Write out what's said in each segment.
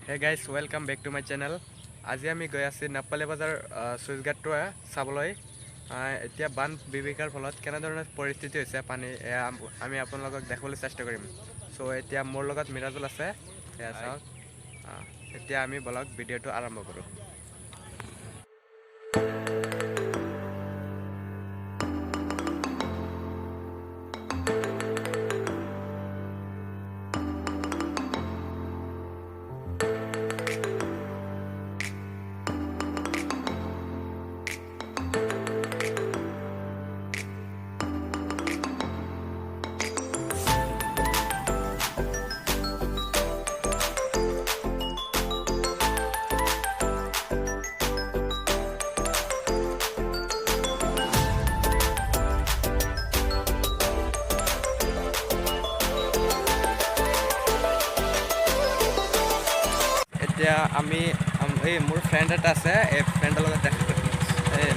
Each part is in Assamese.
Hey guys, welcome back to my channel. আজি আমি গৈ আছো নেপালী বজাৰ সুইচ গেটটো চাবলৈ। এতিয়া বান বিভীষিকাৰ ফলত কেনেধৰণৰ পৰিস্থিতি হৈছে পানী আমি আপোনালোকক দেখাবলৈ চেষ্টা কৰিম। সো এতিয়া মোৰ লগত মিৰাজুল আছে। এয়া চাওক। এতিয়া আমি ব্লগ ভিডিঅ'টো আৰম্ভ কৰোঁ। এতিয়া আমি এই মোৰ ফ্ৰেণ্ড এটা আছে, এই ফ্ৰেণ্ডৰ লগত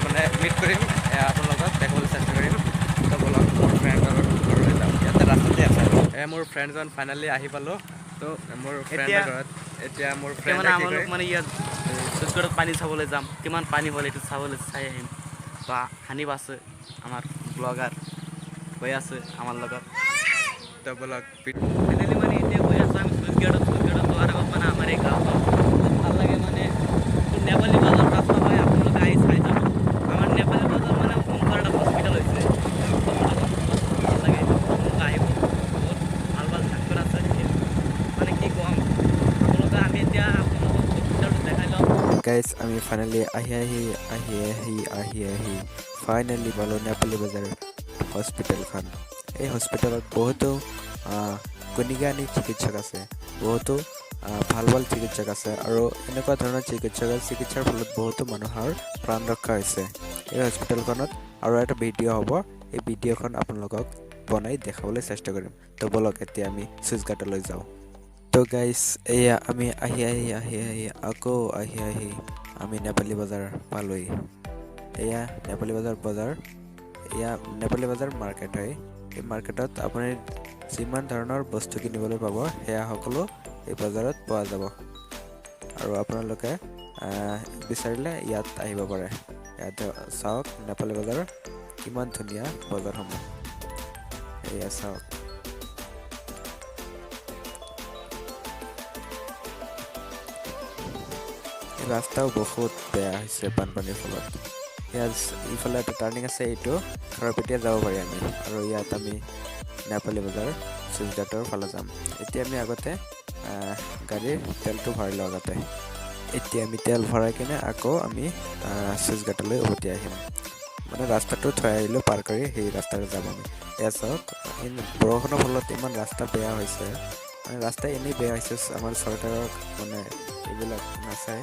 মানে মিট কৰিম, আপোনালোকক দেখাবলৈ চেষ্টা কৰিম। তো বলক মোৰ ফ্ৰেণ্ডৰ ঘৰলৈ যাওঁ। ইয়াতে ৰাস্তাতে আছে। মোৰ ফ্ৰেণ্ডজন ফাইনেলি আহি পালোঁ। তো মোৰ ফ্ৰেণ্ডৰ ঘৰত এতিয়া মোৰ ফ্ৰেণ্ডে মানে ইয়াত সুইচ পানী চাবলৈ যাম। কিমান পানী হ'ল এইটো চাবলৈ চাই আহিম। বা হানিব আছে আমাৰ ব্লগাৰ হৈ আছে আমাৰ লগত। তো বলক ফাইনেলি মানে এতিয়া গৈ আছোঁ আমি সুইচ গেটত যোৱাৰ আগত মানে আমাৰ এই গাঁওখন খুব ভাল লাগে। মানে নেপালী বজাৰ ৰাস্তা হয়, আপোনালোকে আহি চাই যাব। আমাৰ নেপালী বজাৰ মানে ওচৰত এটা হস্পিটেল হৈছে, ভাল লাগে। আপোনালোকে আহিব, বহুত ভাল ভাল ডাক্তৰ আছে। মানে কি ক'ম, আপোনালোকে আমি এতিয়া আপোনালোকক হস্পিটেলটো দেখাই লওঁ। গাইজ আমি ফাইনেলি আহি ফাইনেলি পালোঁ নেপালী বজাৰ হস্পিটেলখন। এই হস্পিটেলত বহুতো গুণীগানী চিকিৎসক আছে, বহুতো ভাল ভাল চিকিৎসক আছে, আৰু এনেকুৱা ধৰণৰ চিকিৎসাৰ ফলত বহুতো মানুহৰ প্ৰাণ ৰক্ষা হৈছে এই হস্পিটেলখনত। আৰু এটা ভিডিঅ' হ'ব, এই ভিডিঅ'খন আপোনালোকক বনাই দেখাবলৈ চেষ্টা কৰিম। তো বলক এতিয়া আমি চুইচ গেটলৈ যাওঁ। তো গাইজ এয়া আমি আকৌ আমি নেপালী বজাৰ পালোঁহি। এয়া নেপালী বজাৰ এয়া নেপালী বজাৰ মাৰ্কেট হয়। এই মাৰ্কেটত আপুনি যিমান ধৰণৰ বস্তু কিনিবলৈ পাব সেয়া সকলো এই বজাৰত পোৱা যাব, আৰু আপোনালোকে বিচাৰিলে ইয়াত আহিব পাৰে। ইয়াত চাওক নেপালী বজাৰ কিমান ধুনীয়া বজাৰসমূহ। এয়া চাওক। ৰাস্তাও বহুত বেয়া হৈছে বানপানীৰ ফলত। ইয়াত ইফালে এটা টাৰ্ণিং আছে, এইটো খাৰপেটীয়া যাব পাৰি আমি, আৰু ইয়াত আমি নেপালী বজাৰ চুইচ গেটৰ ফালে যাম। এতিয়া আমি আগতে গাড়ীৰ তেলটো ভৰাই লওঁ আগতে। এতিয়া আমি তেল ভৰাই কিনে আকৌ আমি চুইচ গেটলৈ উভতি আহিম। মানে ৰাস্তাটো থৈ আহিলোঁ পাৰ কৰি, সেই ৰাস্তাৰে যাম আমি। এয়া চাওক, বৰষুণৰ ফলত ইমান ৰাস্তা বেয়া হৈছে। মানে ৰাস্তা এনেই বেয়া হৈছে, আমাৰ চৰকাৰক মানে এইবিলাক নাচায়,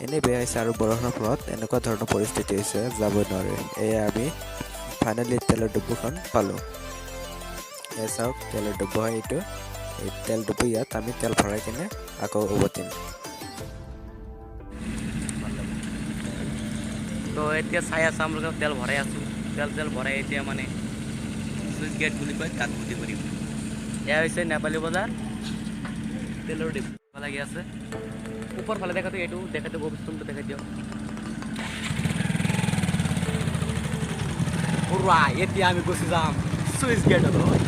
এনেই বেয়া হৈছে। আৰু বৰষুণৰ ফলত এনেকুৱা ধৰণৰ পৰিস্থিতি হৈছে, যাবই নোৱাৰে। এয়া আমি ফাইনেলি তেলৰ ডিপুখন পালোঁ। এয়া চাওক, তেলৰ ডিপু হয় এইটো। এই তেল ডিপু, ইয়াত আমি তেল ভৰাই কিনে আকৌ উভতিম। তো এতিয়া চাই আছোঁ, আপোনালোকে তেল ভৰাই আছোঁ। তেল ভৰাই এতিয়া মানে চুইচ গেট বুলি কয়, তাত ভৰ্তি কৰিম। এয়া হৈছে নেপালী বজাৰ তেলৰ ডিপু লাগি আছে। ওপৰ ফালে দেখাটো, এইটো দেখাটো ববিষ্টমটো দেখাই দিয়ক। এতিয়া আমি গুচি যাম চুইচ গেটলৈ।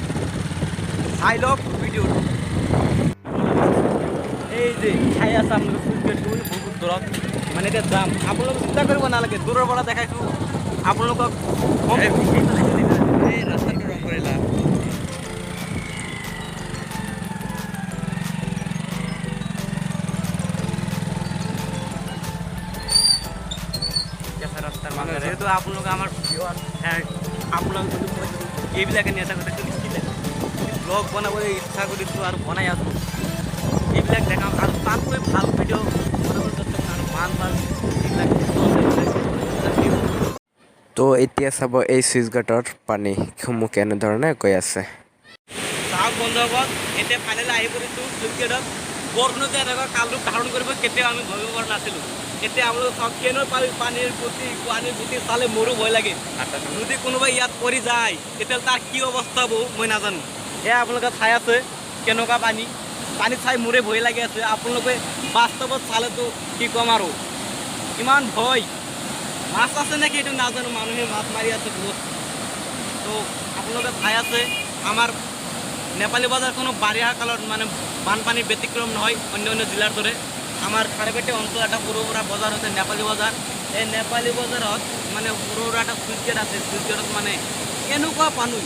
চাই লওক ভিডিঅ'টো। এই যে চাই আছে আপোনালোকে চুইচ গেটটো বহুত দূৰত, মানে এতিয়া যাম। আপোনালোকে চিন্তা কৰিব নালাগে, দূৰৰ পৰা দেখাইছোঁ আপোনালোকক। এই ৰাস্তাটো ৰং কৰিলা। ৰাস্তাৰ মাজেৰে যিহেতু আপোনালোকে আমাৰ আপোনালোকে যদি এইবিলাকে নেতা কথা নিশ্চিত ব্লগ বনাবলৈ ইচ্ছা কৰিছোঁ আৰু বনাই আছোঁ। এইবিলাক দেখাম, আৰু তাতকৈ ভাল ভিডিঅ' বনাবলৈ চেষ্টা কৰিম, আৰু ভাল যিবিলাক তো এতিয়া চাব এই চুইচ গেটৰ পানীসমূহ কেনেধৰণে গৈ আছে। চাওক বন্ধুসকল, এতিয়া ফাইনেলি আহি পৰিছোঁ চুইচ গেটত। বৰষুণে যে এনেকুৱা কালৰূপ ধাৰণ কৰিব কেতিয়াও আমি ভাবিব পৰা নাছিলোঁ। এতিয়া আপোনালোকে চাওক, ট্ৰেইনৰ পানীৰ গতি চালে মোৰো ভয় লাগে। যদি কোনোবাই ইয়াত পৰি যায় তেতিয়াহ'লে তাৰ কি অৱস্থা হ'ব মই নাজানো। এয়া আপোনালোকে চাই আছে কেনেকুৱা পানী। পানীত চাই মোৰে ভয় লাগি আছে আপোনালোকে বাস্তৱত চালেতো কি ক'ম আৰু ইমান ভয় মাছ আছে নেকি এইটো নাজানো মানুহে মাছ মাৰি আছে বহুত তো আপোনালোকে চাই আছে আমাৰ নেপালী বজাৰখনো বাৰিষা কালত মানে বানপানীৰ ব্যতিক্ৰম নহয় অন্য জিলাৰ দৰে আমাৰ খাৰেপেটে অঞ্চল এটা সৰু সুৰা বজাৰ হৈছে নেপালী বজাৰ এই নেপালী বজাৰত মানে সৰু সুৰা এটা চুইচ গেট আছে চুইচ গেটত মানে এনেকুৱা পানী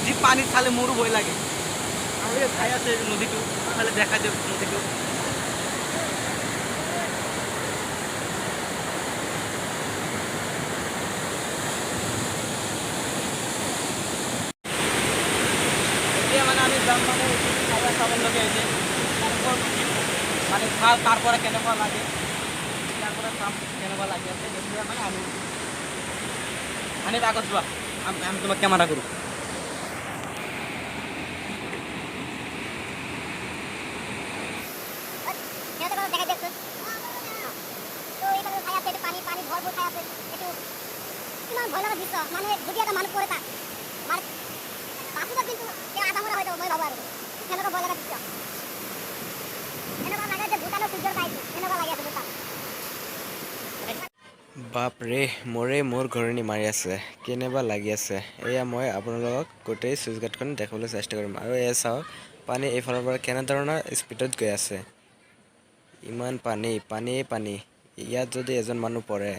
যি পানীত চালে মোৰো ভয় লাগে আৰু এই ঠাই আছে নদীটো চালে দেখা দিয়ক নদীটো এতিয়া মানে আমি যাম মানে ঠাই চাবলগীয়া হৈছে তারপর মানে খাল তারপরে কেনেকুৱা লাগে ইয়াৰ পৰা চাম কেনেকুৱা লাগি আছে তেতিয়া মানে আমি আগত যোৱা আমি তোমাক কেমেৰা কৰোঁ ভয় লগা দৃশ্য মানে যদি এটা মানুহ পৰে তাক মানে বাচিব কিন্তু তেওঁ আধা মৰা হয়তো মই ভাবোঁ আৰু সেনেকুৱা ভয় লগা দৃশ্য এনেকুৱা লাগে যে ভূটানৰ সূৰ্যৰ পাইছোঁ এনেকুৱা লাগি আছে ভূটান বাপৰে মোৰ ঘৰণি মাৰি আছে কেনেবা লাগি আছে এয়া মই আপোনালোকক গোটেই চুইচ গেটখন দেখাবলৈ চেষ্টা কৰিম আৰু এয়া চাওক পানী এইফালৰ পৰা কেনেধৰণৰ স্পীডত গৈ আছে ইমান পানী ইয়াত যদি এজন মানুহ পৰে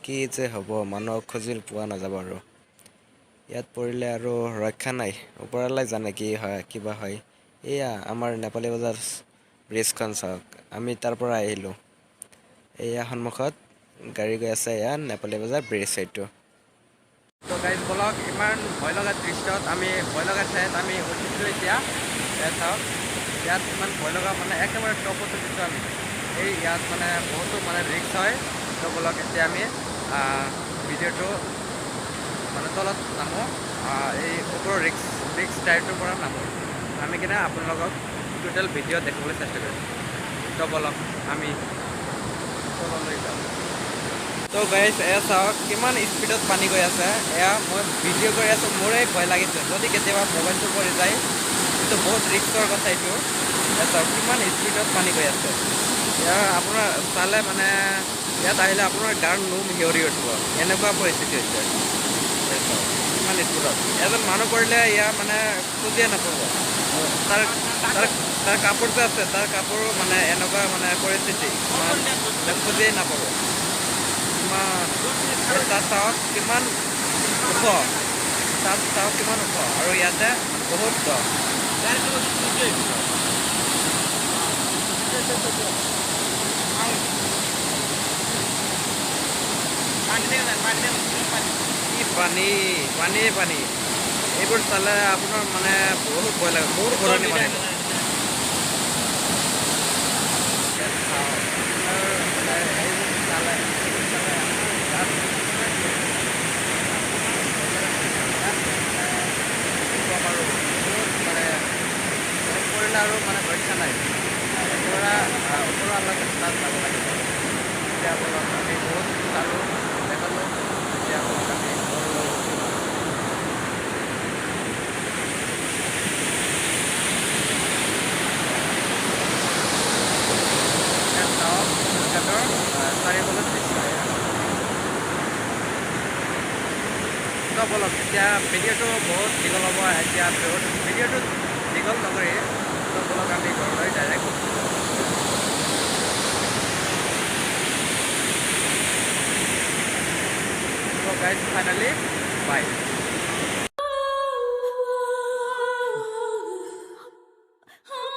কি যে হ'ব মানুহক খুজি পোৱা নাযাব আৰু ইয়াত পৰিলে আৰু ৰক্ষা নাই ওপৰলৈ জানে কি হয় কিবা হয় এয়া আমাৰ নেপালী বজাৰ ব্ৰিজখন চাওক আমি তাৰ পৰা আহিলোঁ এয়া সন্মুখত গাড়ী গৈ আছে এয়া নেপালী বজাৰ ব্ৰিজ এইটো তো গাইজ বলক ইমান ভয় লগা দৃশ্যত আমি ভয় লগা ঠাইত আমি উঠিছোঁ এতিয়া চাওক ইয়াত ইমান ভয় লগা মানে একেবাৰে টপত উঠিছোঁ আমি এই ইয়াত মানে বহুতো মানে ৰিক্স হয় তো বলক এতিয়া আমি ভিডিঅ'টো মানে তলত নামো এই ওপৰৰ ৰিক্স টায়াৰটোৰ পৰা নামো আমি কিনে আপোনালোকক টোটেল ভিডিঅ' দেখাবলৈ চেষ্টা কৰিম তো বলক আমি তললৈ যাওঁ তো গাইজ এয়া চাওক কিমান স্পীডত পানী গৈ আছে এয়া মই ভিডিঅ' কৰি আছোঁ মোৰে ভয় লাগিছে যদি কেতিয়াবা মোবাইলটো পৰি যায় কিন্তু বহুত ৰিক্সৰ কথা এইটো এয়া চাওক কিমান স্পীডত পানী গৈ আছে এয়া আপোনাৰ চালে মানে ইয়াত আহিলে আপোনাৰ গাৰ নোম শিয়ৰি উঠিব এনেকুৱা পৰিস্থিতি হৈছে কিমান স্পীডত এজন মানুহ পৰিলে ইয়াৰ মানে খুজিয়ে নাপাব তাৰ কাপোৰ যে আছে তাৰ কাপোৰো মানে এনেকুৱা মানে পৰিস্থিতি খুজিয়ে নাপাব তাত চাওক কিমান ওখ আৰু ইয়াতে বহুত দ কি পানী এইবোৰ চালে আপোনাৰ মানে বহুত ভয় লাগে মোৰ ঘৰণি মানে কৰিলে আৰু মানে ৰক্ষা নাই ওপৰৰ আল্লাহ তাত যাব লাগিব এতিয়া বলক আমি বহুত চালোঁ দেখালোঁ এতিয়া বলক আমি চাৰিওফালে দৃশ্য তো বলক এতিয়া ভিডিঅ'টো বহুত দীঘল হ'ব এতিয়া ভিডিঅ'টো দীঘল নকৰি তো বলক আমি ঘৰলৈ ডাইৰেক্ট গাইজ ফাইনেলি বাই